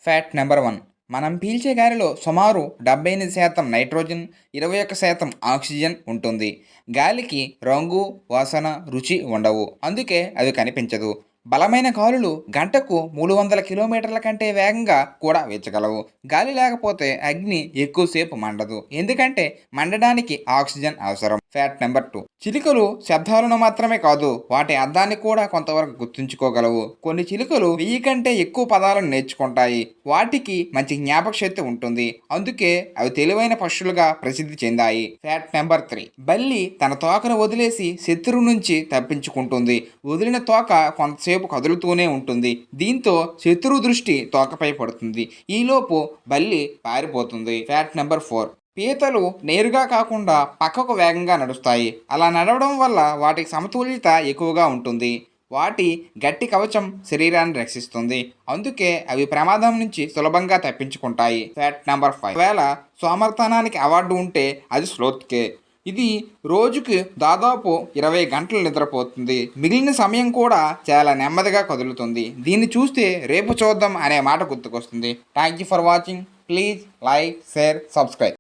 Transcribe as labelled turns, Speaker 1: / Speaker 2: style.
Speaker 1: Fact number 1. మనం పీల్చే గాలిలో సుమారు 78% నైట్రోజన్, 21% ఆక్సిజన్ ఉంటుంది. గాలికి రంగు, వాసన, రుచి ఉండవు. అందుకే అవి కనిపించదు. బలమైన గాలులు గంటకు 300 కిలోమీటర్ల కంటే వేగంగా కూడా వీచగలవు. గాలి లేకపోతే అగ్ని ఎక్కువసేపు మండదు. ఎందుకంటే మండడానికి ఆక్సిజన్ అవసరం. Fact number 2. చిలుకలు శబ్దాలను మాత్రమే కాదు, వాటి అర్థాన్ని కూడా కొంతవరకు గుర్తుంచుకోగలవు. కొన్ని చిలుకలు 1000 కంటే ఎక్కువ పదాలను నేర్చుకుంటాయి. వాటికి మంచి జ్ఞాపక శక్తి ఉంటుంది. అందుకే అవి తెలివైన పక్షులుగా ప్రసిద్ధి చెందాయి. Fact number 3. బల్లి తన తోకను వదిలేసి శత్రువు నుంచి తప్పించుకుంటుంది. వదిలిన తోక కొంతసేపు కదులుతూనే ఉంటుంది. దీంతో శత్రువు దృష్టి తోకపై పడుతుంది. ఈలోపు బల్లి పారిపోతుంది. Fact number 4. పీతలు నేరుగా కాకుండా పక్కకు వేగంగా నడుస్తాయి. అలా నడవడం వల్ల వాటికి సమతుల్యత ఎక్కువగా ఉంటుంది. వాటి గట్టి కవచం శరీరాన్ని రక్షిస్తుంది. అందుకే అవి ప్రమాదం నుంచి సులభంగా తప్పించుకుంటాయి. Fact number 5. ఒకవేళ సోమర్తనానికి అవార్డు ఉంటే అది స్లోత్కే. ఇది రోజుకి దాదాపు 20 గంటలు నిద్రపోతుంది. మిగిలిన సమయం కూడా చాలా నెమ్మదిగా కదులుతుంది. దీన్ని చూస్తే రేపు చూద్దాం అనే మాట గుర్తుకొస్తుంది. Thank you for watching. Please like, share, subscribe.